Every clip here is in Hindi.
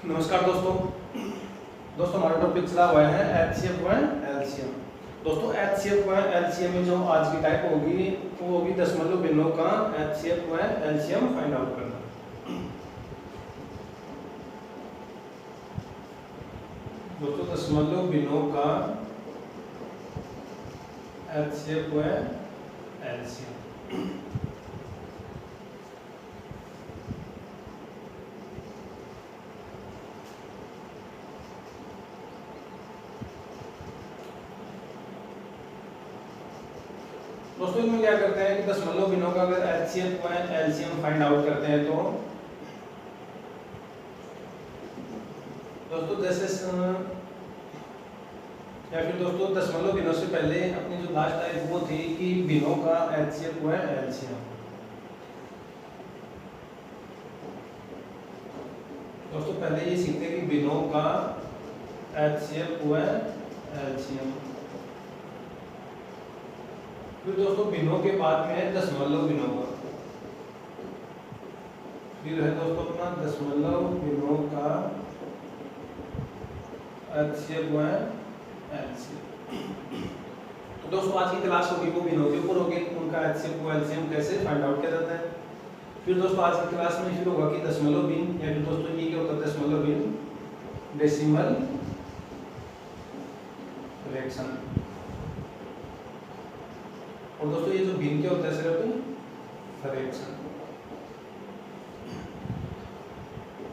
नमस्कार दोस्तों हमारा टॉपिक चला हुआ है एचसीएफ व एलसीएम। दोस्तों एचसीएफ व एलसीएम में जो आज की टाइप होगी वो होगी दशमलव भिन्नों का एचसीएफ व एलसीएम फाइंड आउट करना। दोस्तों दशमलव भिन्नों का एचसीएफ व एलसीएम। दोस्तों इसमें क्या करते हैं कि दशमलव भिन्नों का अगर एचसीएफ व एलसीएम फाइंड आउट करते हैं तो दोस्तों जैसे या फिर दोस्तों दशमलव भिन्नों से पहले अपनी जो लास्ट टाइप वो थी कि भिन्नों का एचसीएफ व एलसीएम। दोस्तों पहले ये सीखते हैं कि भिन्नों का एचसीएफ व एलसीएम। फिर दोस्तों भिन्नों के बाद में है दशमलव भिन्नों का। फिर है दोस्तों अपना दशमलव भिन्नों का एचसीएफ व एलसीएम। तो दोस्तों आज की क्लास होगी वो भिन्नों के ऊपर होगी, उनका एचसीएफ व एलसीएम कैसे फाइंड आउट किया जाता है। फिर दोस्तों आज की क्लास में शुरू होगा कि दशमलव भिन्न या फिर दोस्तों ये क्या होता है दशमलव भिन्न डेसिमल फ्रैक्शन। और दोस्तों ये जो भिन्न क्या होता है सिर्फ फ्रैक्शन।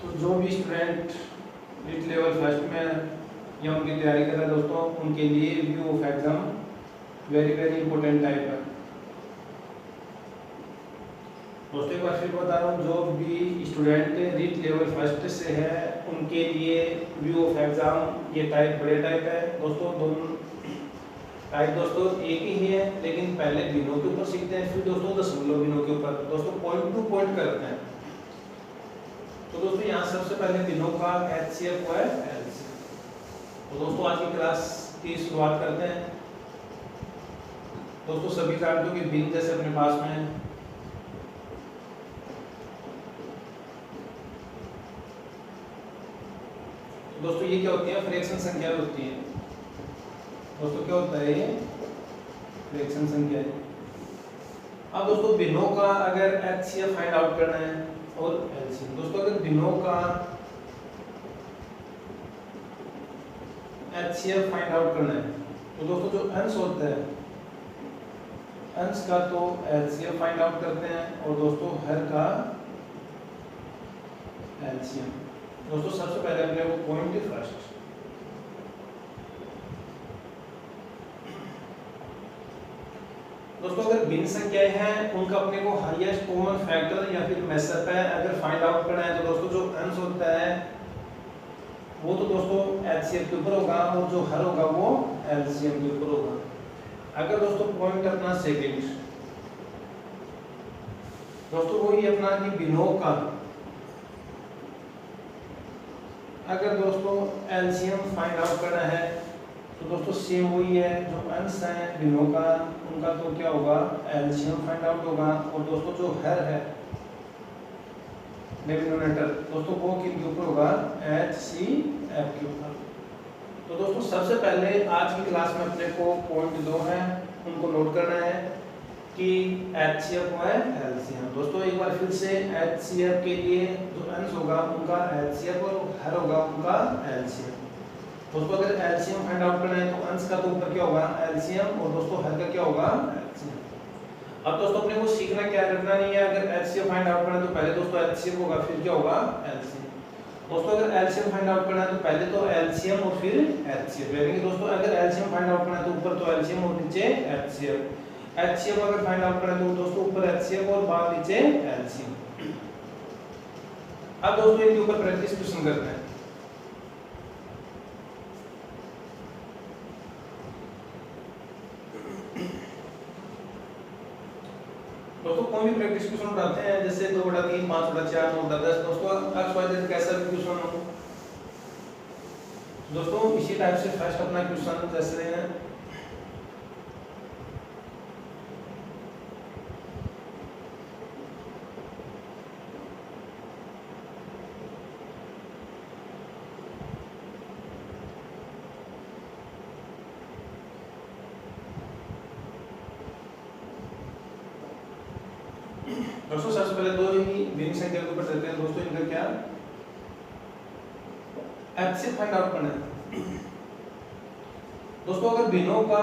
तो जो भी स्टूडेंट नीट लेवल फर्स्ट में या उनकी तैयारी कर रहे हैं दोस्तों उनके लिए view of exam very important type है। दोस्तों एक बार फिर बता रहा हूँ जो भी स्टूडेंट नीट लेवल फर्स्ट से है उनके लिए व्यू ऑफ एग्जाम ये टाइप बड़े टाइप है। दोस्तों दोनों टाइप दोस्तों एक ही है, लेकिन पहले भिन्नों के ऊपर सीखते हैं, फिर दोस्तों दशमलव भिन्नों के ऊपर दोस्तों पॉइंट टू पॉइंट करते हैं। तो दोस्तों यहाँ सबसे पहले भिन्नों का एचसीएफ व एलसीएम। तो दोस्तों आज की क्लास की शुरुआत करते हैं। दोस्तों सभी जानते हो कि भिन्न जैसे अपने पास में दोस्तों ये क्या होती है फ्रैक्शन संख्या होती है। दोस्तों क्या होता है ये फ्रैक्शन संख्या है। अब दोस्तों भिन्नों का अगर एचसीएफ फाइंड आउट करना है और एलसीएम। दोस्तों अगर भिन्नों का एचसीएफ फाइंड आउट करना है तो दोस्तों जो अंश होता है अंश का तो एचसीएफ फाइंड आउट करते हैं और दोस्तों हर का एलसीएम। दोस्तों सबसे पहले अपने को पॉइंट फर्स्ट। दोस्तों अगर भिन्न संख्याएं हैं उनका अपने को हाईएस्ट कॉमन फैक्टर या फिर मेसअप है अगर फाइंड आउट करना है तो दोस्तों जो अंश होता है वो तो दोस्तों एचसीएफ के ऊपर होगा और जो हर होगा वो एलसीएम के ऊपर होगा। अगर दोस्तों पॉइंट अपना सेकंड दोस्तों वही अपना कि भिन्नों का अगर दोस्तों एलसीएम फाइंड आउट करना है तो दोस्तों सेम वही है जो अंश है भिन्नों का उनका तो क्या होगा एलसीएम फाइंड आउट होगा। और दोस्तों जो हर है डिनोमिनेटर दोस्तों वो किसके ऊपर होगा एचसीएफ के ऊपर। तो दोस्तों सबसे पहले आज की क्लास में अपने को पॉइंट 2 है उनको नोट करना है कि एचसीएफ व एलसीएम। दोस्तों एक बार फिर से एचसीएफ के लिए जो अंश होगा उनका एचसीएफ और हर होगा उनका एलसीएम। दोस्तों अगर एलसीएम फाइंड आउट करना है तो अंश का तो ऊपर क्या होगा एलसीएम और दोस्तों हर का क्या होगा एलसीएम। अब दोस्तों अपने को सीखना क्या रखना नहीं है अगर एचसीएफ फाइंड आउट करना है तो पहले दोस्तों एचसीएफ होगा फिर क्या होगा एलसीएम। दोस्तों अगर एलसीएम फाइंड आउट करना है तो पहले तो एलसीएम और फिर एचसीएफ। यानी दोस्तों अगर एलसीएम फाइंड आउट करना है तो ऊपर तो एलसीएम और नीचे एचसीएफ। एचसीएफ अगर फाइंड आउट करना है तो दोस्तों ऊपर एचसीएफ और बाद नीचे एलसीएम। अब दोस्तों इनके ऊपर प्रैक्टिस क्वेश्चन करते हैं। दोस्तों कोई भी प्रैक्टिस क्वेश्चन उठाते हैं जैसे 2/3 5/4 9/10 दोस्तों एक्स वाई जेड कैसा भी क्वेश्चन हो दोस्तों इसी टाइप से फर्स्ट अपना क्वेश्चन जैसे दोस्तों सबसे पहले दो ही भिन्न संख्या के ऊपर चलते हैं दोस्तों, इनका क्या HCF फाइंड आउट करना है। दोस्तों अगर भिन्नों का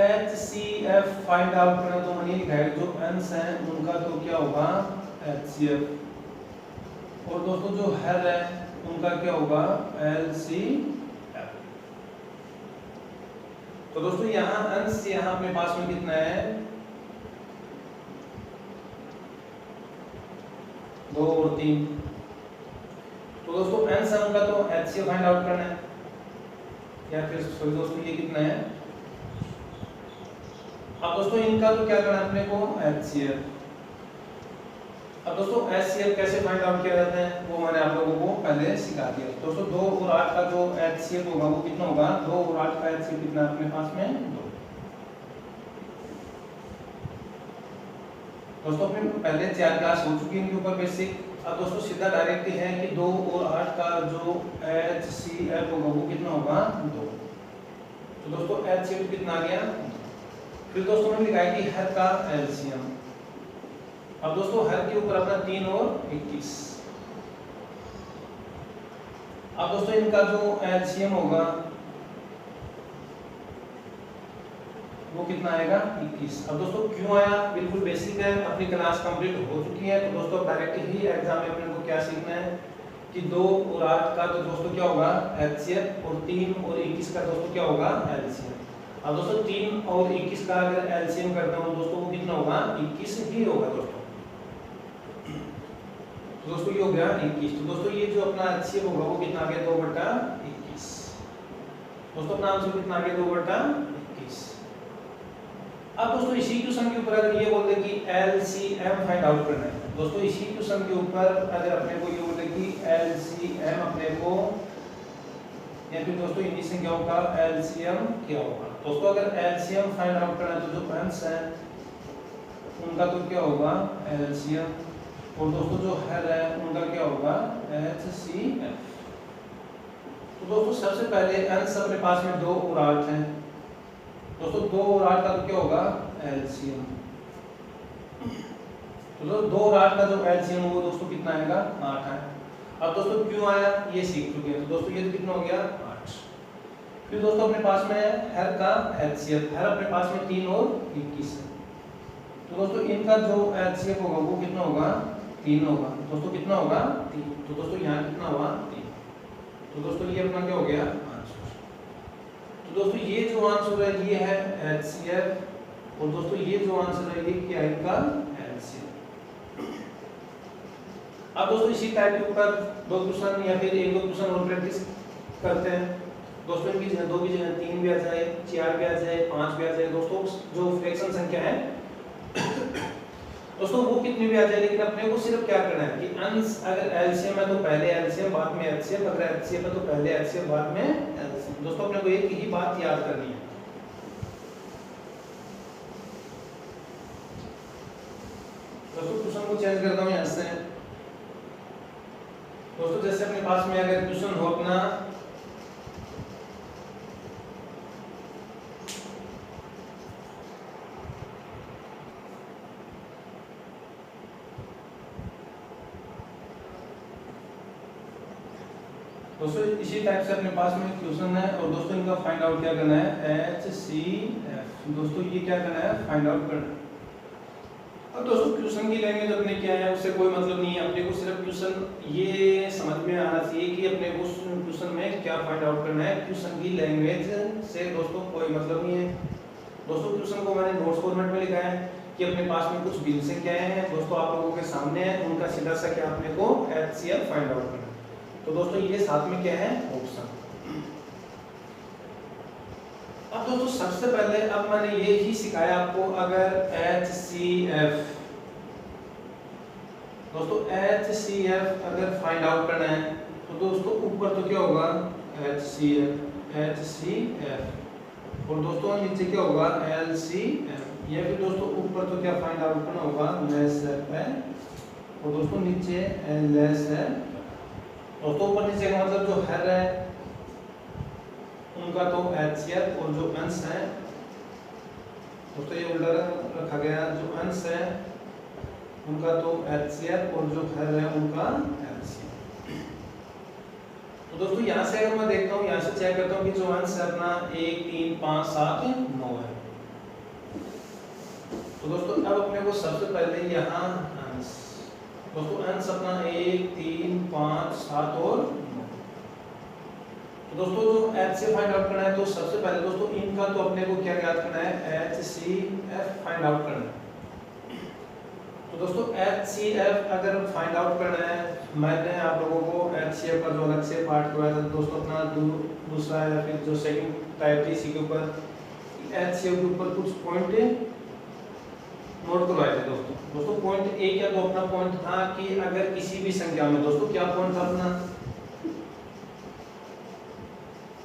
HCF फाइंड आउट करना तो हमने लिखा है जो अंश हैं उनका तो क्या होगा HCF, और दोस्तों जो हर है उनका क्या होगा LCF। तो दोस्तों यहाँ अंश यहाँ अपने पास में कितना है 2 और 3। तो दोस्तों अंश है उनका तो HCF फाइंड आउट करना है, या फिर सॉरी दोस्तों ये कितना है। अब दोस्तों इनका तो क्या करना है अपने को HCF। अब दोस्तों HCF कैसे फाइंड आउट किया जाता है वो मैंने आप लोगों को पहले सिखा दिया। दोस्तों 2 और 8 का जो HCF होगा वो कितना होगा 2 और 8 का HCF कितना अपने पास में 2। दोस्तों अपने पहले 4 क्लास हो चुकी है इनके ऊपर बेसिक। अब दोस्तों सीधा डायरेक्ट है कि 2 और 8 का जो HCF होगा वो कितना होगा 2। तो दोस्तों HCF कितना आ गया। फिर दोस्तों हमने लिखा है कि हर का LCM। अब दोस्तों हर के ऊपर अपना 3 और 21। अब दोस्तों इनका जो LCM होगा वो कितना आएगा 21। अब दोस्तों क्यों आया बिल्कुल बेसिक है, अपनी क्लास कंप्लीट हो चुकी है। तो दोस्तों डायरेक्ट ही एग्जाम में अपने को क्या सीखना है कि 2 और 8 का तो दोस्तों क्या होगा HCF, और 3 और 21 का दोस्तों क्या होगा LCM। अब दोस्तों 3 और 21 का अगर LCM करता हूँ दोस्तों वो कितना होगा 21 ही होगा दोस्तों। तो दोस्तों ये हो गया 21। तो दोस्तों ये जो अपना HCF होगा वो कितना आ गया 2/21। दोस्तों अपना आंसर कितना आ गया 2/21। अब दोस्तों इसी क्वेश्चन के ऊपर अगर ये बोलते कि LCM फाइंड आउट करना है, दोस्तों इसी क्वेश्चन के ऊपर अगर अपने को ये बोलते कि LCM अपने को, या फिर दोस्तों इन्हीं संख्याओं का LCM क्या होगा। दोस्तों अगर LCM फाइंड आउट करना है तो जो अंश है उनका तो क्या होगा LCM, और दोस्तों जो हर है उनका क्या होगा HCF। तो दोस्तों सबसे पहले अंश अपने पास में 2 और 8 है। दोस्तों 2 और 8 का तो क्या होगा LCM। तो 2 और 8 का जो LCM होगा दोस्तों कितना आएगा 8 है। अब दोस्तों क्यों आया ये सीख चुके हैं। तो दोस्तों ये कितना हो गया 8। फिर दोस्तों अपने पास में हर का HCF, हर अपने पास में 3 और 21 है। तो दोस्तों इनका जो HCF होगा वो कितना होगा 3 होगा। दोस्तों कितना होगा 3। तो दोस्तों यहाँ कितना हुआ 3। तो दोस्तों ये अपना क्या हो गया आंसर। तो दोस्तों ये जो आंसर है ये है HCF, और दोस्तों ये जो आंसर है ये क्या है इनका LCM। अब दोस्तों इसी टाइप के ऊपर 2 क्वेश्चन या फिर 1-2 क्वेश्चन और प्रैक्टिस करते हैं। दोस्तों इनकी जगह 2 की जगह 3 भी आ जाए, 4 भी आ जाए, 5 भी आ जाए। दोस्तों जो फ्रैक्शन संख्या है दोस्तों वो कितनी भी आ जाए, लेकिन अपने को सिर्फ क्या करना है कि अंश अगर LCM है तो पहले LCM बाद में HCF, अगर HCF है तो पहले HCF बाद में LCM। दोस्तों अपने को एक ही बात याद करनी है। दोस्तों क्वेश्चन को चेंज करता हूँ यहाँ से। दोस्तों जैसे अपने पास में अगर क्वेश्चन हो अपना दोस्तों इसी टाइप से अपने पास में क्वेश्चन है, और दोस्तों इनका फाइंड आउट क्या करना है HCF। दोस्तों ये क्या करना है फाइंड आउट करना है। अब दोस्तों क्वेश्चन की लैंग्वेज अपने क्या है उससे कोई मतलब नहीं है। अपने को सिर्फ क्वेश्चन ये समझ में आना चाहिए कि अपने को क्वेश्चन में क्या फाइंड आउट करना है। क्वेश्चन की लैंग्वेज से दोस्तों कोई मतलब नहीं है। दोस्तों क्वेश्चन को मैंने नोट्स फॉर्मेट में लिखा है कि अपने पास में कुछ भिन्न संख्याएं हैं दोस्तों आप लोगों के सामने है, उनका सीधा सा क्या अपने को HCF फाइंड आउट करना है। तो दोस्तों ये साथ में क्या है ऑप्शन। अब दोस्तों सबसे पहले अब मैंने ये ही सिखाया आपको, अगर HCF दोस्तों HCF अगर फाइंड आउट करना है तो दोस्तों ऊपर तो क्या होगा HCF, और दोस्तों नीचे क्या होगा LCM। या फिर दोस्तों ऊपर तो क्या फाइंड आउट करना होगा LCF है, और दोस्तों नीचे LCM। दोस्तों ऊपर नीचे का मतलब जो हर है उनका तो HCF, और जो अंश है दोस्तों ये उल्टा रखा गया, जो अंश है उनका तो HCF और जो हर है उनका LCM। तो दोस्तों यहाँ से अगर मैं देखता हूँ, यहाँ से चेक करता हूँ कि जो अंश है अपना 1 3 5 7 9 है। तो दोस्तों अब अपने को सबसे पहले यहाँ अंश, दोस्तों अंश अपना 1 3 5 7 और 9। तो दोस्तों जो HCF फाइंड आउट करना है, तो सबसे पहले दोस्तों इनका तो अपने को क्या ज्ञात करना है, HCF फाइंड आउट करना है। तो दोस्तों HCF अगर फाइंड आउट करना है, मैंने आप लोगों को HCF का जो अलग से पार्ट करवाया था दोस्तों, अपना दूसरा या फिर जो सेकंड टाइप थी इसी के ऊपर HCF के ऊपर कुछ पॉइंट नोट करवाए थे दोस्तों। पॉइंट ए क्या, तो अपना पॉइंट था कि अगर किसी भी संख्या में, दोस्तों क्या पॉइंट था अपना,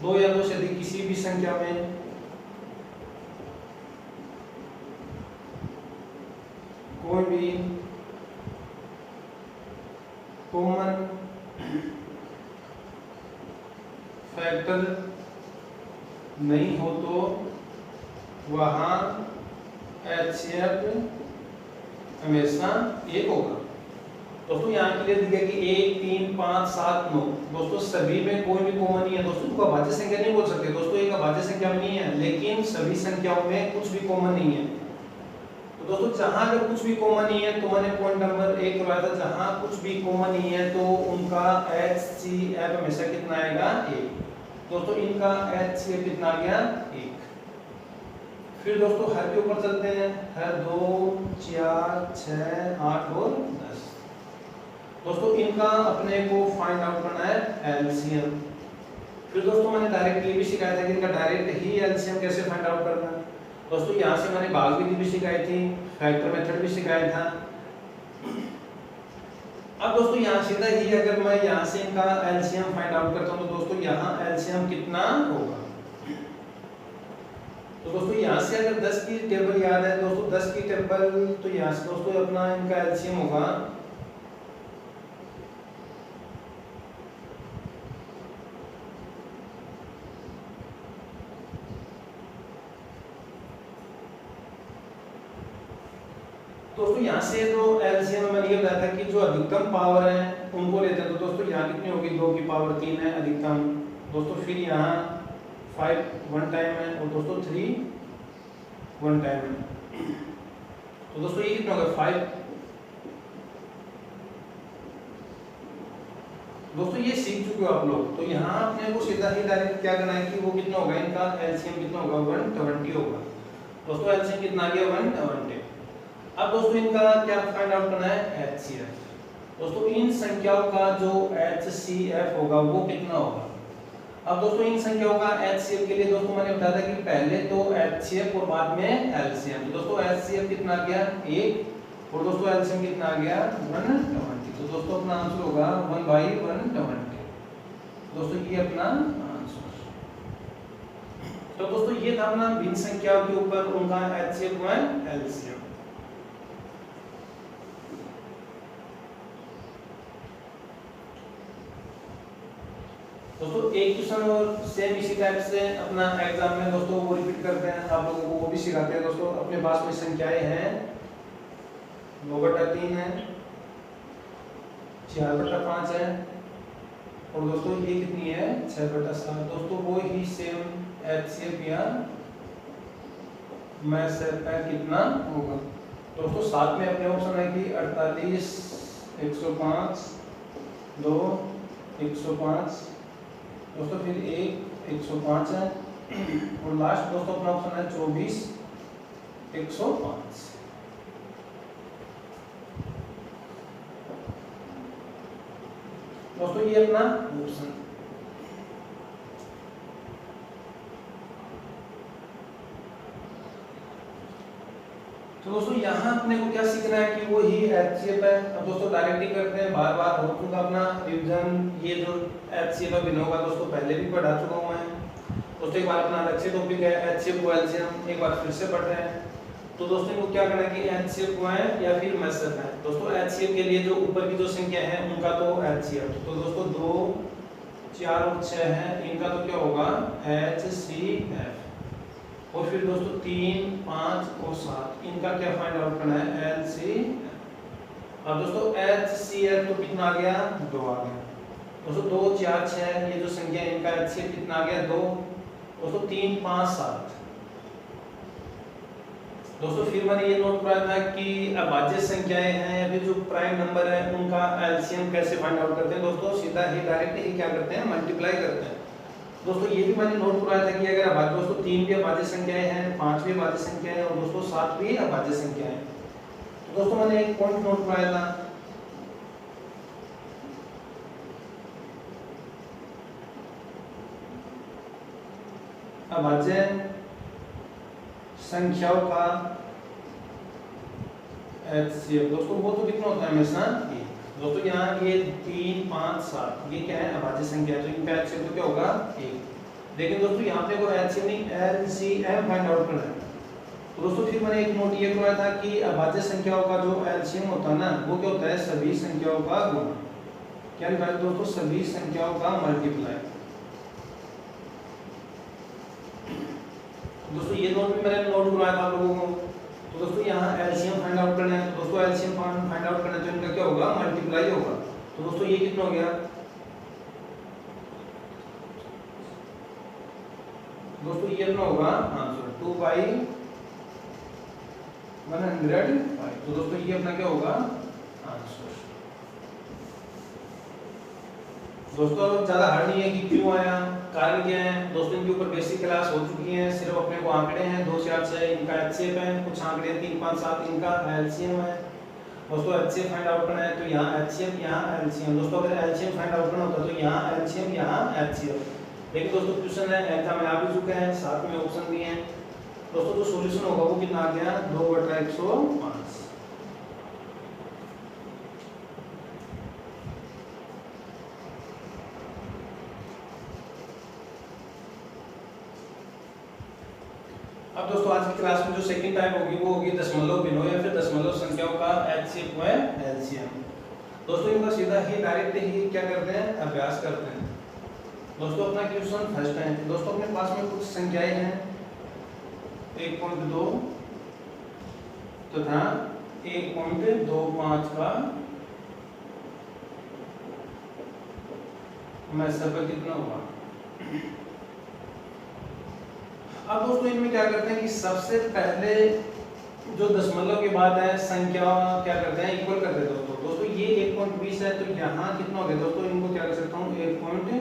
2 या 2 से अधिक किसी भी संख्या में कोई भी कॉमन फैक्टर नहीं हो तो वहां HCF हमेशा 1 होगा। दोस्तों यहाँ क्लियर दिया कि 1 3 5 7 9, दोस्तों सभी में कोई भी कॉमन नहीं है। दोस्तों को अभाज्य संख्या नहीं बोल सकते, दोस्तों एक अभाज्य संख्या में नहीं है, लेकिन सभी संख्याओं में कुछ भी कॉमन नहीं है। तो दोस्तों जहां अगर कुछ भी कॉमन नहीं है, तो मैंने पॉइंट नंबर 1 करवाया था, जहां कुछ भी कॉमन नहीं है तो उनका HCF हमेशा कितना आएगा, 1। दोस्तों इनका HCF कितना आ गया, 1। फिर दोस्तों हर के ऊपर चलते हैं, हर 2 4 6 8 और 10। दोस्तों इनका अपने को फाइंड आउट करना है LCM। फिर दोस्तों मैंने डायरेक्टली भी सिखाया था कि इनका डायरेक्ट ही LCM कैसे फाइंड आउट करना है। दोस्तों यहाँ से मैंने भाग विधि भी सिखाई थी, फैक्टर मेथड भी सिखाया था। अब दोस्तों यहाँ सीधा ही अगर मैं यहाँ से इनका LCM फाइंड आउट करता हूँ, तो दोस्तों यहाँ LCM कितना होगा। तो दोस्तों यहाँ से अगर 10 की टेबल याद है दोस्तों, 10 की टेबल, तो यहाँ से दोस्तों अपना इनका LCM होगा दोस्तों यहाँ से जो LCM में मैंने ये बताया था कि जो अधिकतम पावर है उनको लेते हैं। तो दोस्तों यहाँ कितनी होगी, 2 की पावर 3 है अधिकतम दोस्तों, फिर यहाँ 5 वन टाइम है और दोस्तों 3 वन टाइम है। तो दोस्तों ये कितना होगा, 5। दोस्तों ये सीख चुके हो आप लोग, तो यहाँ अपने को सीधा ही डायरेक्ट क्या करना है कि वो कितना होगा, इनका LCM कितना होगा, 120 होगा। दोस्तों LCM कितना आ गया, 120। अब दोस्तों इनका क्या फाइंड आउट करना है, HCF। दोस्तों इन संख्याओं का जो HCF होगा वो कितना होगा। अब दोस्तों इन संख्याओं का HCF के लिए दोस्तों मैंने बताया था कि पहले तो HCF और बाद में LCM। तो दोस्तों HCF कितना आ गया, 1, और दोस्तों LCM कितना आ गया, 120। तो दोस्तों अपना आंसर होगा 1/120। दोस्तों ये अपना आंसर। तो दोस्तों ये था अपना भिन्न संख्याओं के ऊपर उनका HCF व LCM। दोस्तों एक क्वेश्चन और सेम इसी टाइप से अपना एग्जाम में दोस्तों वो रिपीट करते हैं, आप लोगों को वो भी सिखाते हैं। दोस्तों अपने पास में संख्याएं हैं 9/3 है, 4/5 है, और दोस्तों ये कितनी है, 6/7। दोस्तों वो ही सेम HCF या MSF कितना होगा। दोस्तों साथ में अपने ऑप्शन है कि 48, 105, 2, 105, दोस्तों फिर 1, 105 है, और लास्ट दोस्तों अपना ऑप्शन है 24, 105। दोस्तों ये अपना ऑप्शन। तो दोस्तों यहाँ अपने को क्या सीखना है कि वो ही HCF है। अब दोस्तों डायरेक्ट ही करते हैं, बार बार हो चुका अपना रिवीजन। ये जो HCF का भिन्न होगा दोस्तों पहले भी पढ़ा चुका हूँ मैं। दोस्तों एक बार अपना अलग से टॉपिक है HCF को LCM, एक बार फिर से पढ़ रहे हैं। तो दोस्तों इनको क्या करना है कि HCF को है या फिर MSF है। दोस्तों HCF के लिए जो ऊपर की जो संख्या है उनका तो HCF, तो दोस्तों 2, 4 और 6 है, इनका तो क्या होगा, HCF। और फिर दोस्तों 3, 5 और 7, इनका क्या फाइंड आउट करना है, LCM। अब दोस्तों HCF तो कितना आ गया 2 आ गया दोस्तों। 2 4 6 ये जो संख्या है इनका HCF कितना आ गया 2 दोस्तों। 3 5 7 दोस्तों। फिर मैंने ये नोट किया था कि अभाज्य संख्याएं हैं या फिर जो प्राइम नंबर है उनका एलसीएम कैसे फाइंड आउट करते हैं दोस्तों। सीधा ही डायरेक्ट ही क्या करते हैं मल्टीप्लाई करते हैं दोस्तों। ये भी मैंने नोट किया था कि अगर अभाज्य दोस्तों 3 भी अभाज्य संख्याएं हैं, 5 भी अभाज्य संख्याएं हैं और दोस्तों 7 भी अभाज्य संख्याएं हैं। तो दोस्तों मैंने एक पॉइंट नोट किया था अभाज्य संख्याओं का HCF दोस्तों वो तो कितना होता है हमेशा दोस्तों। यहाँ ये 3 5 7 ये क्या है अभाज्य संख्या, तो इनका HCF तो क्या होगा 1। लेकिन दोस्तों यहाँ पे कोई HCF नहीं LCM फाइंड आउट करना है। तो दोस्तों फिर मैंने एक नोट ये किया था कि अभाज्य संख्याओं का जो LCM होता है ना वो क्या होता है सभी संख्याओं का गुणा। क्या लिखा है दोस्तों सभी संख्याओं का मल्टीप्लाई। दोस्तों ये नोट भी मैंने नोट कराया था आप लोगों को। तो दोस्तों यहाँ एलसीएम फाइंड आउट करना है, तो दोस्तों एलसीएम फाइंड आउट करना है तो इनका क्या होगा मल्टीप्लाई होगा। तो दोस्तों ये कितना हो गया दोस्तों ये कितना होगा आंसर 2/105। तो दोस्तों ये अपना क्या होगा आंसर। दोस्तों अब ज्यादा हार्ड नहीं है कि क्यों आया कारण क्या है दोस्तों। इनके ऊपर बेसिक क्लास हो चुकी है, सिर्फ अपने को आंकड़े हैं 2 4 6 इनका HCF है, कुछ आंकड़े 3 5 7 इनका LCM है दोस्तों। HCF फाइंड आउट करना है तो यहाँ HCF यहाँ LCM दोस्तों। अगर LCM फाइंड आउट करना होता तो यहाँ LCM यहाँ HCF। लेकिन दोस्तों क्वेश्चन है ऐसा में आ भी चुका है, साथ में ऑप्शन भी है दोस्तों। जो सॉल्यूशन होगा वो कितना आ गया 2/105। अब दोस्तों आज की क्लास में जो सेकंड टाइप होगी वो होगी दशमलव भिन्नों या फिर दशमलव संख्याओं का HCF व LCM। दोस्तों इनका सीधा ही डायरेक्ट ही क्या करते हैं अभ्यास करते हैं दोस्तों। अपना क्वेश्चन फर्स्ट है दोस्तों। अपने पास में कुछ संख्याएं हैं 1.2 तथा 1.25 का मैसर कितना हुआ। अब दोस्तों इनमें क्या करते हैं कि सबसे पहले जो दशमलव के बाद है संख्या क्या करते हैं इक्वल करते हैं दोस्तों। दोस्तों ये 1.20 है तो यहाँ कितना हो गया दोस्तों, इनको क्या कर सकता हूँ 1.20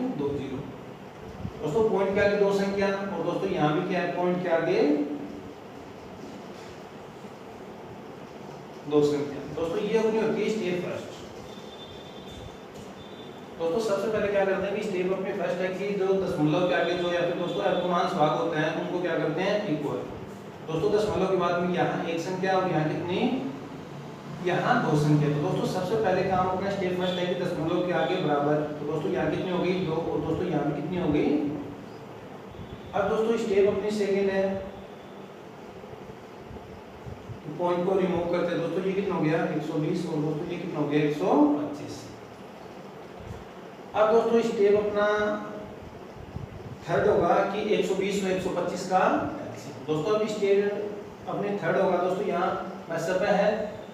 दोस्तों। पॉइंट के आगे 2 संख्या और दोस्तों यहाँ भी क्या है पॉइंट के आगे 2 संख्या दोस्तों। ये अपनी होती है स्टेप फर्स्ट दोस्तों। सबसे पहले क्या करते हैं कि स्टेप अपने फर्स्ट है कि जो दशमलव के आगे जो या फिर दोस्तों अपूर्णांक भाग होते हैं उनको क्या करते हैं इक्वल दोस्तों। दशमलव के बाद में यहाँ एक संख्या और यहाँ कितनी यहाँ 2 संख्या। तो दोस्तों सबसे पहले काम अपना स्टेप फर्स्ट है कि दशमलव के आगे बराबर। तो दोस्तों यहाँ कितनी हो गई 2 और दोस्तों यहाँ भी कितनी हो गई। अब दोस्तों स्टेप अपनी सेकेंड है पॉइंट को रिमूव करते हैं दोस्तों। ये कितना हो गया 120 और दोस्तों ये कितना हो गया 125। अब दोस्तों स्टेप अपना थर्ड होगा कि 120 में 125 का दोस्तों। अब स्टेप अपने थर्ड होगा दोस्तों। यहाँ मैसअप है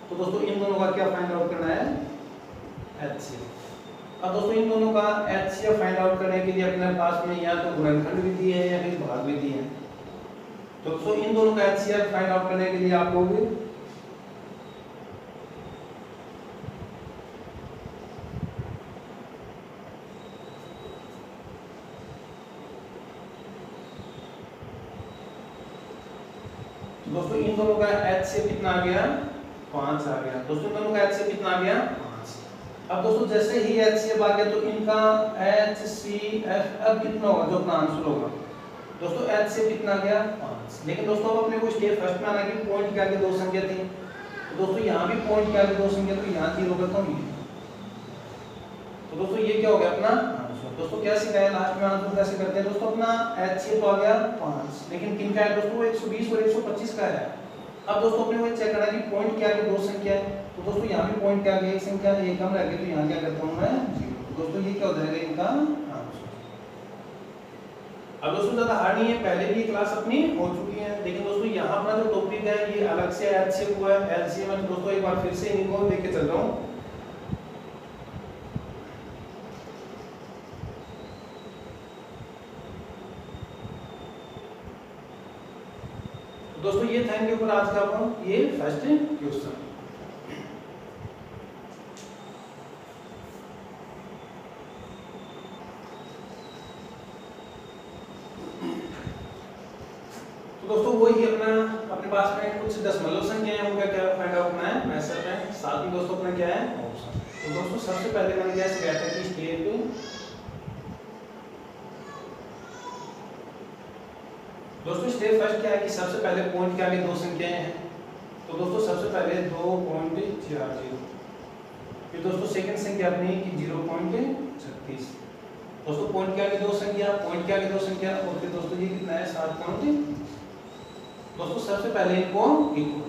तो दोस्तों इन दोनों का क्या फाइंड आउट करना है HCF। अब दोस्तों इन दोनों का HCF फाइंड आउट करने के लिए अपने पास में या तो गुणनखंड विधि है या फिर भाग विधि है। तो दोस्तों इन दोनों का HCF फाइंड आउट करने के लिए आप लोग दोस्तों इन दोनों का HCF कितना आ गया 5 आ गया दोस्तों। इन दोनों का HCF कितना आ गया 5। अब दोस्तों जैसे ही HCF आ गया तो इनका HCF अब कितना होगा जो अपना आंसर होगा दोस्तों। HCF कितना आ गया 5। लेकिन दोस्तों अब अपने को स्टेप फर्स्ट में आना कि पॉइंट के आगे 2 संख्या थी तो दोस्तों यहाँ भी पॉइंट के आगे 2 संख्या तो यहाँ 0 करता हूँ। तो दोस्तों ये क्या हो गया अपना आंसर। दोस्तों क्या सिखाया लास्ट में आंसर कैसे करते हैं दोस्तों। अपना HCF तो आ गया 5 लेकिन किन का है दोस्तों वो 120 और 125 का है। अब दोस्तों अपने को चेक करना है कि पॉइंट के आगे 2 संख्या है तो दोस्तों यहाँ भी पॉइंट के आगे एक संख्या है, एक कम रह गई तो यहाँ क्या करता हूँ मैं 0। तो दोस्तों ये क्या हो जाएगा इनका आंसर। अब दोस्तों ज्यादा हार्ड नहीं है, पहले भी क्लास अपनी हो चुकी है लेकिन दोस्तों यहाँ अपना जो टॉपिक है ये अलग से एचसीएफ हुआ है, एलसीएम है। दोस्तों एक बार फिर से इनको लेके चल रहा हूँ। दोस्तों ये था इनके ऊपर आज का ये फर्स्ट क्वेश्चन। दोस्तों वही अपने पास में कुछ दशमलव संख्या है, उनका क्या फाइंड आउट करना है मेथड में। साथ ही दोस्तों अपना क्या है ऑप्शन। तो दोस्तों सबसे पहले मैंने क्या किया था कि स्टेप, दोस्तों स्टेप फर्स्ट क्या है कि सबसे पहले पॉइंट के आगे दो संख्याएं हैं। तो दोस्तों सबसे पहले 2.40, फिर दोस्तों सेकंड संख्या अपनी कि 0.36। दोस्तों पॉइंट के आगे दो संख्या, पॉइंट के आगे दो संख्या, और फिर दोस्तों ये कितना है 7. दोस्तों सबसे पहले इनको इक्वल,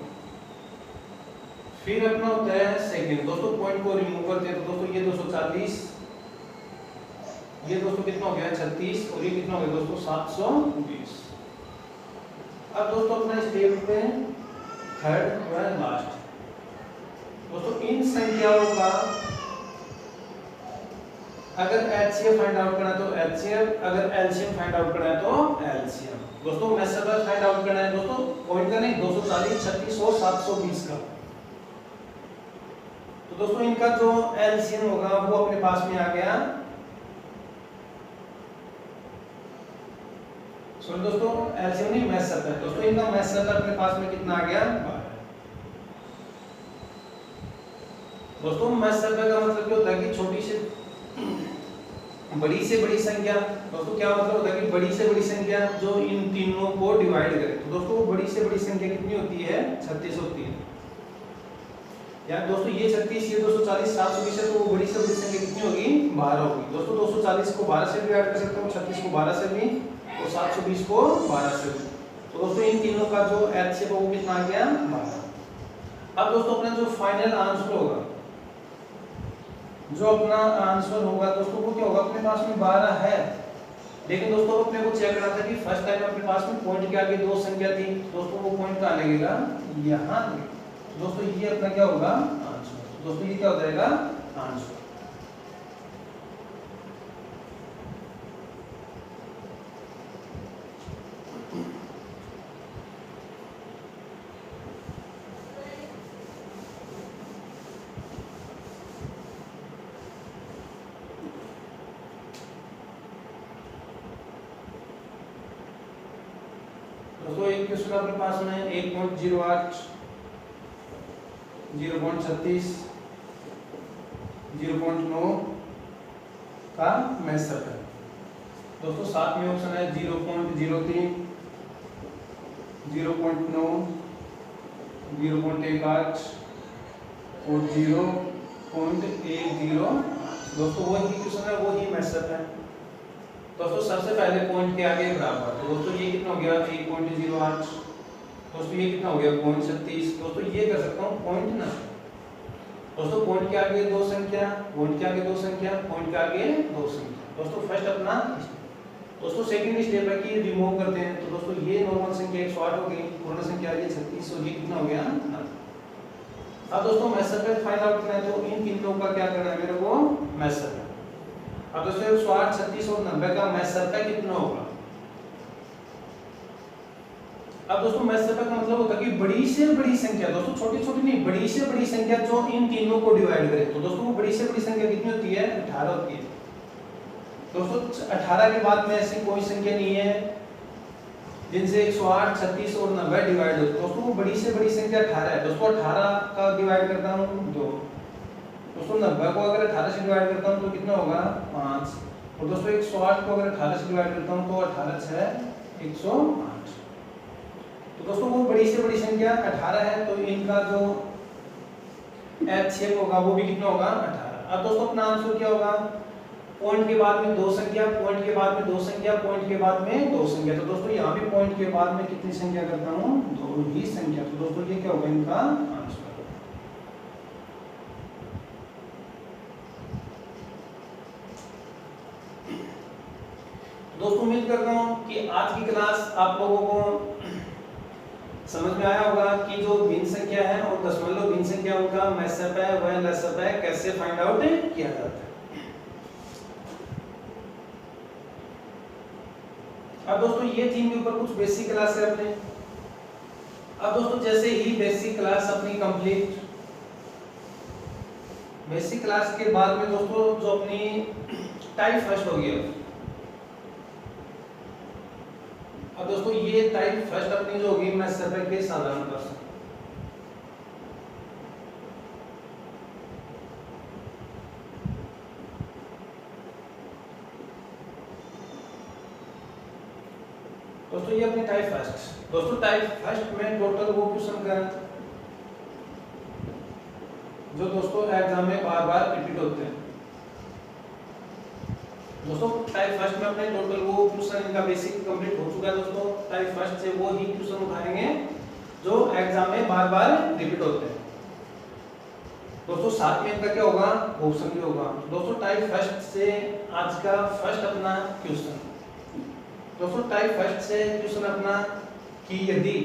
फिर अपना होता है सेकंड। दोस्तों पॉइंट को रिमूव करते हैं। तो दोस्तों ये 240, ये दोस्तों कितना हो गया 36, और ये कितना हो गया दोस्तों 720। अब दोस्तों अपना स्टेप पे थर्ड व लास्ट, दोस्तों इन संख्याओं का अगर एचसीएफ फाइंड आउट करना है तो एचसीएफ, अगर एलसीएम फाइंड आउट करना है तो एलसीएम। दोस्तों मेथड फाइंड आउट करना है दोस्तों पॉइंट का नहीं, 240, 36 और 720 का। तो दोस्तों इनका जो एलसीएम होगा वो अपने पास में आ गया। सॉरी दोस्तों एलसीएम नहीं मेथड है। दोस्तों इनका मेथड अपने पास में कितना आ गया 12। दोस्तों मेथड का मतलब क्या होता है कि छोटी से बड़ी संख्या। दोस्तों क्या मतलब होता है कि बड़ी से बड़ी संख्या जो इन तीनों को डिवाइड करे। तो दोस्तों वो बड़ी से बड़ी संख्या कितनी होती है 36 होती है। यार दोस्तों ये 36, ये 240, 720 है, तो वो बड़ी से बड़ी संख्या कितनी होगी 12 होगी। दोस्तों 240 को 12 से डिवाइड कर सकते हो, 36 को 12 से भी, और 720 को 12 से भी। तो दोस्तों इन तीनों का जो एचसीएफ है वो कितना आ गया 12। अब दोस्तों अपना जो फाइनल आंसर होगा, जो अपना आंसर होगा दोस्तों वो क्या होगा, अपने पास में 12 है, लेकिन दोस्तों अपने को चेक करना था कि फर्स्ट टाइम अपने पास में पॉइंट के आगे दो संख्या थी। दोस्तों वो पॉइंट कहां लगेगा यहां। दोस्तों ये अपना क्या होगा आंसर। दोस्तों ये क्या हो जाएगा आंसर। दोस्तों एक क्वेश्चन अपने पास में 1.08, 0.36, 0.9 का मेथड है। दोस्तों साथ में ऑप्शन है 0.03, 0.9, 0.18 और 0.10। दोस्तों वही क्वेश्चन है, वही मेथड है। दोस्तों सबसे पहले पॉइंट के आगे बराबर। तो दोस्तों ये कितना हो गया 1.08। दोस्तों ये कितना हो गया 0.36। दोस्तों ये कर सकता हूँ पॉइंट ना। दोस्तों पॉइंट के आगे दो संख्या, पॉइंट के आगे दो संख्या, पॉइंट के आगे दो संख्या। दोस्तों फर्स्ट अपना दोस्तों सेकंड स्टेप है कि रिमूव करते हैं। तो दोस्तों ये नॉर्मल संख्या 108 हो गई, पूर्ण संख्या आ गई 36, और ये कितना हो गया 9। अब दोस्तों मेथड पे फाइंड आउट करना है तो इन तीनों का क्या करना है मेरे को मेथड। अब दोस्तों 108, 36 और 90 का मेथड का कितना होगा। अब दोस्तों मेथड का मतलब होता है कि बड़ी से बड़ी संख्या, दोस्तों छोटी छोटी नहीं, बड़ी से बड़ी संख्या जो इन तीनों को डिवाइड करे। तो दोस्तों वो बड़ी से बड़ी संख्या कितनी होती है 18 होती है। दोस्तों 18 के बाद में ऐसी कोई संख्या नहीं है जिनसे 108, 36 और 90 डिवाइड हो। दोस्तों वो बड़ी से बड़ी संख्या 18 है। दोस्तों 18 का डिवाइड करता हूँ 2। दोस्तों 90 को अगर 18 से डिवाइड करता हूँ तो कितना होगा 5। और दोस्तों 108 को अगर 18 से डिवाइड करता हूँ तो 18 6 108। तो दोस्तों वो बड़ी से बड़ी संख्या 18 है, तो इनका जो एचसीएफ होगा वो भी कितना होगा 18। अब दोस्तों अपना आंसर क्या होगा, पॉइंट के बाद में दो संख्या, पॉइंट के बाद में दो संख्या, पॉइंट के बाद में दो संख्या। तो दोस्तों यहाँ भी पॉइंट के बाद में कितनी संख्या करता हूँ 2 ही संख्या। तो दोस्तों ये क्या होगा इनका आंसर। दोस्तों उम्मीद करता हूँ कि आज की क्लास आप लोगों को समझ में आया होगा कि जो भिन्न संख्या है और दशमलव भिन्न संख्या उनका मैसअप है वह लसअप है, कैसे फाइंड आउट किया जाता है। अब दोस्तों ये थीम के ऊपर कुछ बेसिक क्लास है अपने। अब दोस्तों जैसे ही बेसिक क्लास अपनी कंप्लीट, बेसिक क्लास के बाद में दोस्तों जो अपनी टाइप फर्स्ट हो गया। अब दोस्तों ये टाइप फर्स्ट अपनी जो होगी मैसअप के साधारण प्रश्न। दोस्तों ये अपनी टाइप फर्स्ट। दोस्तों टाइप फर्स्ट में टोटल वो क्वेश्चन का जो दोस्तों एग्जाम में बार बार रिपीट होते हैं। दोस्तों टाइप फर्स्ट में अपने टोटल वो क्वेश्चन इनका बेसिक कंप्लीट हो चुका है। दोस्तों टाइप फर्स्ट से वो ही क्वेश्चन उठाएंगे जो एग्जाम में बार बार रिपीट होते हैं। दोस्तों साथ में इनका क्या होगा, ऑप्शन भी होगा। दोस्तों टाइप फर्स्ट से आज का फर्स्ट अपना क्वेश्चन। दोस्तों टाइप फर्स्ट से क्वेश्चन अपना कि यदि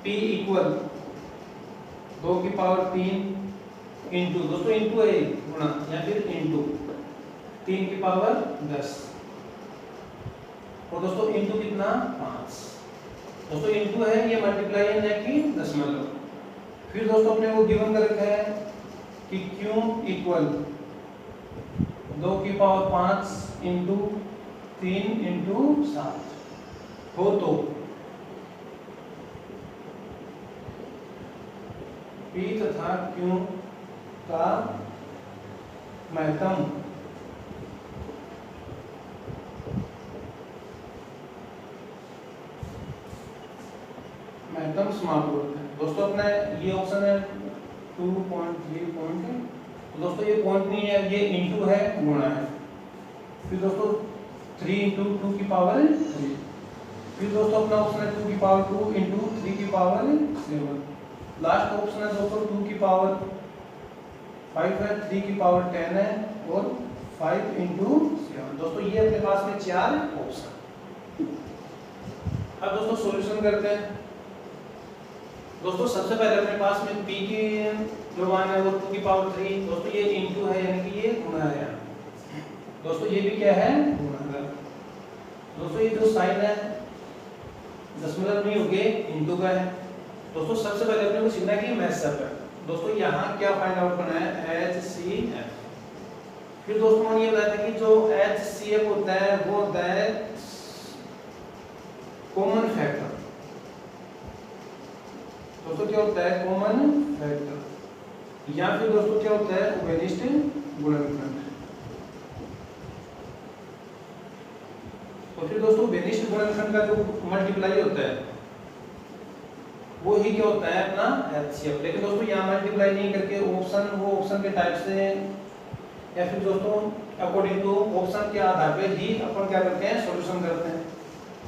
p इक्वल 2 की पावर 3 इंटू, दोस्तों इंटू है गुणा या फिर इंटू 3 की पावर 10 और दोस्तों इंटू कितना 5। दोस्तों इंटू है ये मल्टीप्लाई है ना कि दशमलव। फिर दोस्तों अपने वो गिवन कर रखा है कि q इक्वल 2 की पावर 5 इंटू 3 इंटू 7 हो तो P तथा Q का महत्तम समाप्त होता है। दोस्तों अपना ये ऑप्शन है 2.3 पॉइंट। तो दोस्तों ये पॉइंट नहीं है, ये इंटू है गुणा है। फिर दोस्तों 3 इंटू 2 की पावर 3। फिर दोस्तों अपना ऑप्शन है 2 की पावर 2 इंटू 3 की पावर 7। लास्ट ऑप्शन है दोस्तों 2 की पावर 5 है, 3 की पावर 10 है और 5 इंटू 7। दोस्तों ये अपने पास में 4 ऑप्शन। अब दोस्तों सॉल्यूशन करते हैं। दोस्तों सबसे पहले अपने पास में p की जो मान है वो 2 की पावर 3। दोस्तों ये इंटू है यानी कि ये गुणा है। दोस्तों ये भी क्या है गुणा है। दोस्तों ये जो साइन है दशमलव नहीं होके इंटू का है। दोस्तों सबसे पहले अपने को सीखना है कि मैसअप है। दोस्तों यहाँ क्या फाइंड आउट करना है HCF। फिर दोस्तों मैंने ये बताया था कि जो HCF होता है वो होता है कॉमन फैक्टर। दोस्तों क्या होता है कॉमन फैक्टर या फिर दोस्तों क्या होता है उभयनिष्ठ गुणनखंड। तो फिर दोस्तों उभयनिष्ठ गुणनखंड का जो मल्टीप्लाई होता है वो ही क्या होता है अपना HCF। लेकिन दोस्तों यहाँ मल्टीप्लाई नहीं करके ऑप्शन वो ऑप्शन के टाइप से या फिर दोस्तों अकॉर्डिंग टू ऑप्शन के आधार पे ही अपन क्या करते हैं सॉल्यूशन करते हैं।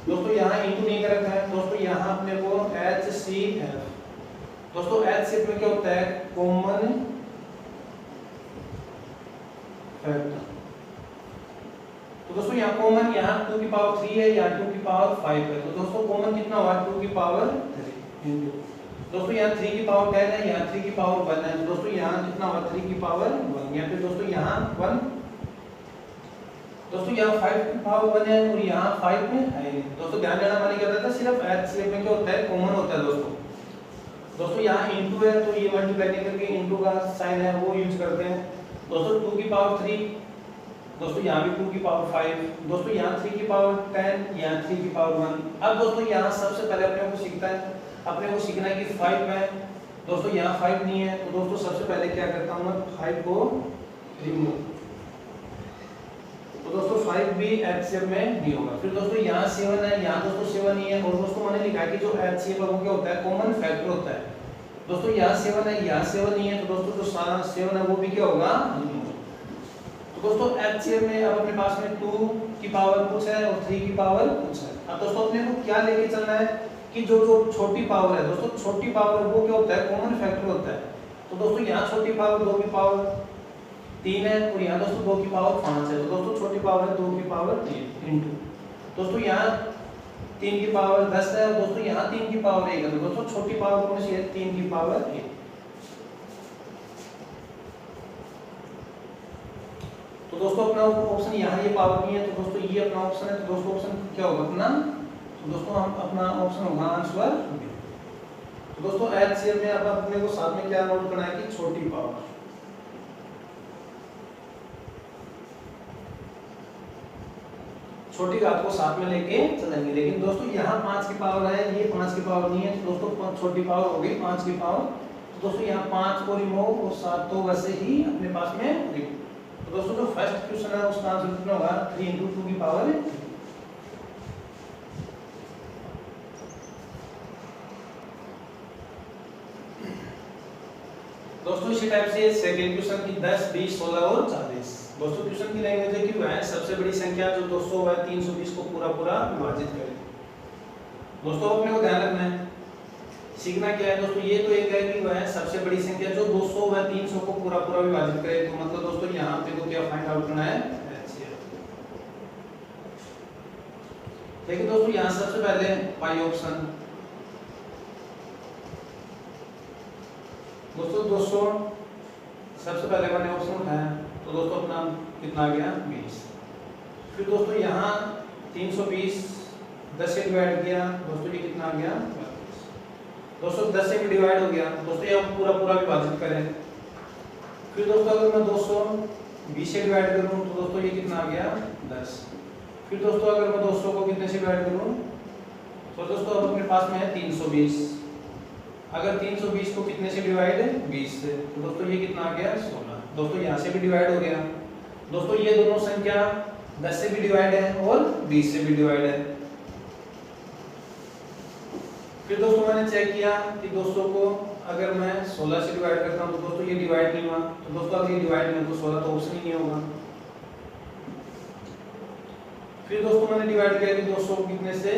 दोस्तों यहाँ इंटू नहीं कर रखा है। दोस्तों यहाँ अपने को HCF। दोस्तों HCF में क्या होता है कॉमन फैक्टर। तो दोस्तों यहाँ कॉमन यहाँ 2 की पावर 3 है, यहाँ 2 की पावर 5 है। तो दोस्तों कॉमन कितना हुआ 2 की पावर 3 इंटू दोस्तों यहाँ 3 की पावर 10 है, यहाँ 3 की पावर 1 है। तो दोस्तों यहाँ कितना हुआ 3 की पावर 1 या फिर दोस्तों यहाँ 1। दोस्तों यहाँ 5 की पावर 1 है और यहाँ 5 में है। दोस्तों ध्यान देना मैंने क्या बताया था सिर्फ HCF में क्या होता है कॉमन होता है। दोस्तों यहाँ इंटू है तो ये मल्टीप्लाई नहीं करके इंटू का साइन है वो यूज करते हैं। दोस्तों 2 की पावर 3। दोस्तों यहाँ भी 2 की पावर 5। दोस्तों यहाँ 3 की पावर 10, यहाँ 3 की पावर 1। अब दोस्तों यहाँ सबसे पहले अपने को सीखता है अपने को सीखना है कि 5 है। दोस्तों यहाँ 5 नहीं है तो दोस्तों सबसे पहले क्या करता हूँ मैं 5 को रिमूव। तो दोस्तों 5 भी HCF में नहीं होगा। फिर दोस्तों यहाँ 7 है, यहाँ दोस्तों 7 नहीं है और दोस्तों मैंने लिखा है कि जो HCF है वो क्या होता है कॉमन फैक्टर होता है। दोस्तों यहाँ 7 है, यहाँ 7 नहीं है तो दोस्तों जो 7 है वो भी क्या होगा। तो दोस्तों HCF में अब अपने पास में 2 की पावर कुछ है और 3 की पावर कुछ है। अब दोस्तों अपने को क्या लेके चलना है कि जो छोटी पावर है दोस्तों छोटी पावर वो क्या होता है कॉमन फैक्टर होता है। तो दोस्तों यहाँ छोटी पावर 2 की पावर 3 है और यहाँ दोस्तों 2 की पावर 5 है। तो दोस्तों छोटी पावर है 2 की पावर 3 इंटू दोस्तों यहाँ 3 की पावर 10 है और दोस्तों यहाँ 3 की पावर 1 है, तो दोस्तों छोटी पावर कौन सी है? 3 की पावर 1। तो दोस्तों अपना ऑप्शन यहाँ ये पावर नहीं है, तो दोस्तों ये अपना ऑप्शन है, तो दोस्तों ऑप्शन क्या होगा अपना? तो दोस्तों हम अपना ऑप्शन होगा आंसर बी। तो दोस्तों एचसीएफ में अब अपने को साथ में क्या नोट करना है कि छोटी पावर, छोटी घात को साथ में लेके चलेंगे। लेकिन दोस्तों यहाँ 5 की पावर है, ये 5 की पावर नहीं है, तो दोस्तों छोटी पावर हो गई 5 की पावर। तो दोस्तों यहाँ 5 को रिमूव और 7 तो वैसे ही अपने पास में रिमूव। तो दोस्तों जो फर्स्ट क्वेश्चन है उसका आंसर कितना होगा? 3 × 2 की पावर 3। दोस्तों इसी टाइप से सेकंड क्वेश्चन की 10, 20, 16 और 40। दोस्तों क्वेश्चन की लैंग्वेज है कि वह सबसे बड़ी संख्या जो 200 व 320 को पूरा विभाजित करे। दोस्तों अपने को ध्यान रखना है, सीखना क्या है दोस्तों? ये तो एक है कि वह सबसे बड़ी संख्या जो 200 व 300 को पूरा विभाजित करे। तो मतलब दोस्तों यहाँ पे को क्या फाइंड आउट करना है? लेकिन दोस्तों यहाँ सबसे पहले पाई ऑप्शन, दोस्तों 200 सबसे पहले मैंने ऑप्शन उठाया, तो दोस्तों अपना कितना आ गया? 20। फिर दोस्तों यहाँ 320 10 से डिवाइड किया, दोस्तों ये कितना आ गया? 32। दोस्तों 10 से भी डिवाइड हो गया, दोस्तों ये हम पूरा विभाजित करें। फिर दोस्तों अगर मैं 220 से डिवाइड करूँ तो दोस्तों ये कितना आ गया? 10। फिर दोस्तों अगर मैं 200 को कितने से डिवाइड करूँ तो दोस्तों अब अपने पास में है 320। अगर 320 को कितने से डिवाइड है? 20 से, तो दोस्तों ये कितना आ गया? 16। दोस्तों यहाँ से भी डिवाइड हो गया। दोस्तों ये दोनों संख्या 10 से भी डिवाइड है और 20 से भी डिवाइड है। फिर दोस्तों मैंने चेक किया कि 200 को अगर मैं 16 से डिवाइड करता हूँ तो दोस्तों ये डिवाइड नहीं हुआ। तो दोस्तों अगर ये डिवाइड नहीं हो तो 16 तो ऑप्शन ही नहीं होगा। फिर दोस्तों मैंने डिवाइड किया कि 200 कितने से?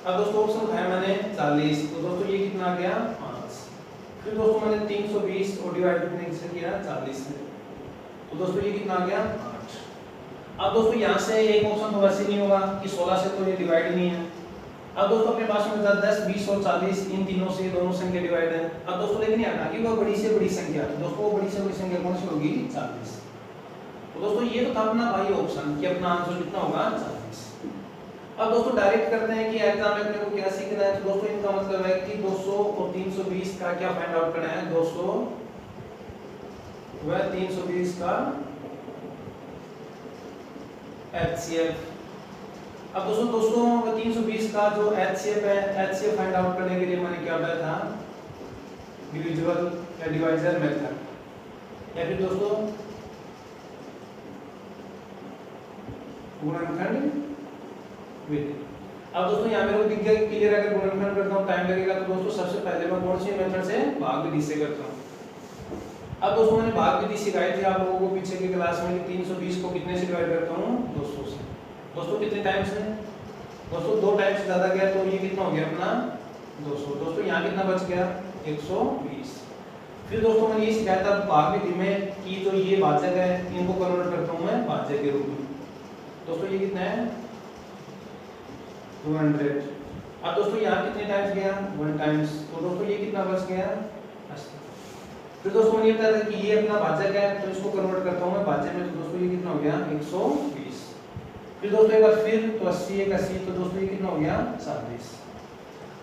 अब दोस्तों ऑप्शन उठाया मैंने 40, तो दोस्तों ये कितना आ गया? 5। फिर दोस्तों मैंने 320 और डिवाइड कितने से किया? 40 से, तो दोस्तों ये कितना आ गया? 8। अब दोस्तों यहाँ से एक ऑप्शन तो वैसे नहीं होगा कि 16 से तो ये डिवाइड नहीं है। अब दोस्तों अपने पास में 10, 20 और 40 इन तीनों से दोनों संख्या डिवाइड है। अब दोस्तों लेकिन याद रखना कि वो बड़ी से बड़ी संख्या, तो दोस्तों वो बड़ी से बड़ी संख्या कौन सी होगी? 40। तो दोस्तों ये तो था अपना भाई ऑप्शन कि अपना आंसर कितना होगा? 40। अब दोस्तों डायरेक्ट करते हैं कि एग्जाम में अपने को क्या सीखना है। तो दोस्तों इनका मतलब है कि 200 और 320 का क्या फाइंड आउट करना है? 200 व 320 का HCF। अब दोस्तों 200 व 320 का जो HCF है, HCF फाइंड आउट करने के लिए मैंने क्या बताया था? डिविजिबल या डिवाइजर मेथड, या फिर दोस्तों गुणनखंड विधि। अब दोस्तों यहाँ मेरे को दिख गया क्लियर, अगर गुणनखंड करता हूँ टाइम लगेगा, तो दोस्तों सबसे पहले मैं कौन सी मेथड से? भाग विधि से करता हूँ। अब दोस्तों मैंने भाग विधि सिखाई थी आप लोगों को पीछे की क्लास में कि 320 को कितने से डिवाइड करता हूँ? 200 से। दोस्तों कितने टाइम से? दोस्तों 2 टाइम से ज्यादा गया, तो ये कितना हो गया अपना? 200। दोस्तों यहाँ कितना बच गया? 120। फिर दोस्तों मैंने ये सिखाया था भाग विधि में कि जो ये भाजक है इनको कन्वर्ट करता हूँ मैं भाज्य के रूप में। दोस्तों ये कितना है? 200। अब दोस्तों यहाँ कितने टाइम्स गया? 1 टाइम्स, तो दोस्तों ये कितना बच गया? 80। फिर दोस्तों मैंने बताया था कि ये अपना भाजक है तो इसको कन्वर्ट करता हूँ मैं भाज्य में, तो दोस्तों ये कितना हो गया? 120। फिर दोस्तों एक बार फिर तो 80 एक 80, तो दोस्तों ये कितना हो गया? 40।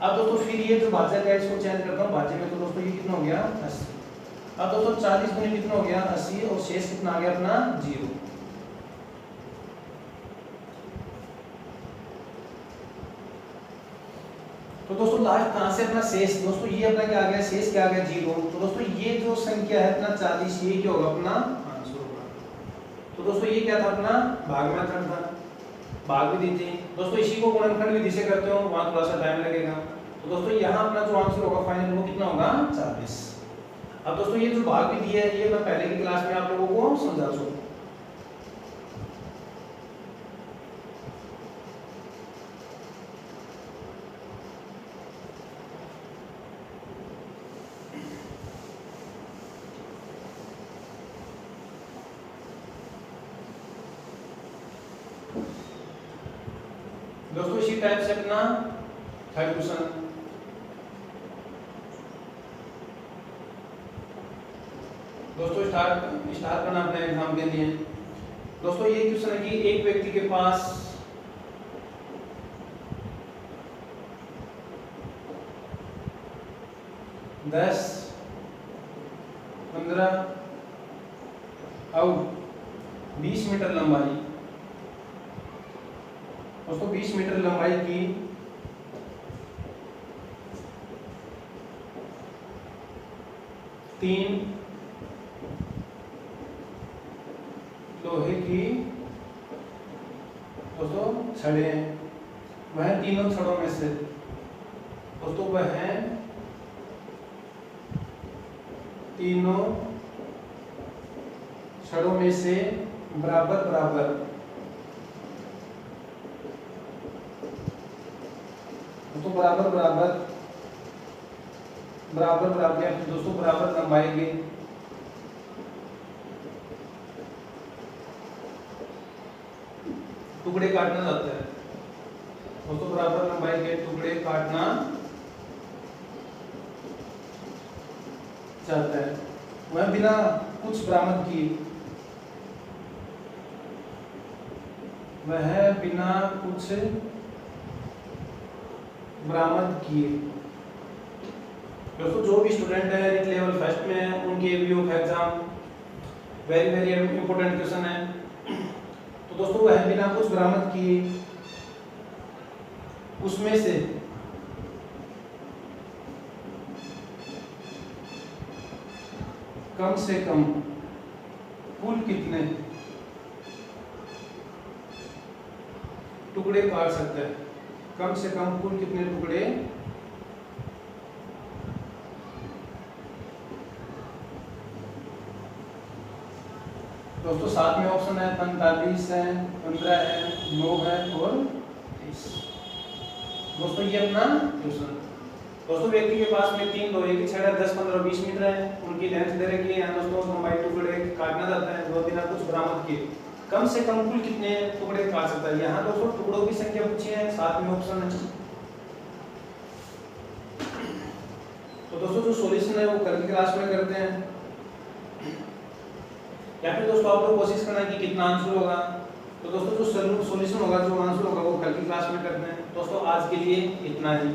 अब दोस्तों फिर ये जो भाजक है इसको चेंज करता हूँ भाज्य में, तो दोस्तों ये कितना हो गया? 80। अब दोस्तों 40 गुने कितना हो गया? 80, और शेष कितना आ गया अपना? 0। तो दोस्तों लास्ट कहां से अपना शेष? दोस्तों ये अपना क्या आ गया? शेष क्या आ गया? 0। तो दोस्तों ये जो संख्या है अपना 40, ये क्या होगा? अपना आंसर होगा। तो दोस्तों ये क्या था? अपना भाग मेथड था, भाग विधि थी। दोस्तों इसी को गुणनखंड विधि से करते हो वहां थोड़ा सा टाइम लगेगा। तो दोस्तों यहाँ अपना जो आंसर होगा फाइनल वो कितना होगा? 40। अब दोस्तों ये जो भाग विधि है ये मैं पहले की क्लास में आप लोगों को समझा चुका हूं। दोस्तों इसी टाइप से अपना थर्ड क्वेश्चन, दोस्तों स्टार्ट करना अपने एग्जाम के लिए। दोस्तों ये क्वेश्चन है कि एक व्यक्ति के पास 10, 15 और 20 मीटर लंबाई, दोस्तों 20 मीटर लंबाई की तीन लोहे की दोस्तों छड़े हैं। वह तीनों छड़ों में से दोस्तों वह तीनों छड़ों में से बराबर बराबर दोस्तों बराबर दोस्तों बराबर लंबाई के टुकड़े काटना चाहता है। दोस्तों बराबर लंबाई के टुकड़े काटना चाहता है। वह बिना कुछ बरामद किए दोस्तों जो भी स्टूडेंट है रीट लेवल फर्स्ट में है उनके view of exam very very important question है। तो दोस्तों वह बिना कुछ बरामद किए उसमें से कम से कम कुल कितने टुकड़े काट सकता है, कम से कम कुल कितने टुकड़े दोस्तों साथ में ऑप्शन है 45 है, 15 है, 9 है और 30। दोस्तों ये अपना क्वेश्चन। दोस्तों व्यक्ति के पास में तीन लोहे की छड़ 10, 15 और 20 मीटर है। उनकी लेंथ दे रखी है। यहाँ दोस्तों लंबाई टुकड़े काटना जाता है, दो बिना कुछ बरामद किए कम से कम कुल कितने टुकड़े काट सकता है। यहाँ दोस्तों टुकड़ों की संख्या पूछी है, साथ में ऑप्शन है। तो दोस्तों जो सॉल्यूशन है वो कल की क्लास में करते हैं, या फिर दोस्तों आप लोग कोशिश करना कि कितना आंसर होगा। तो दोस्तों जो सॉल्यूशन होगा, जो आंसर होगा वो कल की क्लास में करते हैं। दोस्तों आज के लिए इतना ही।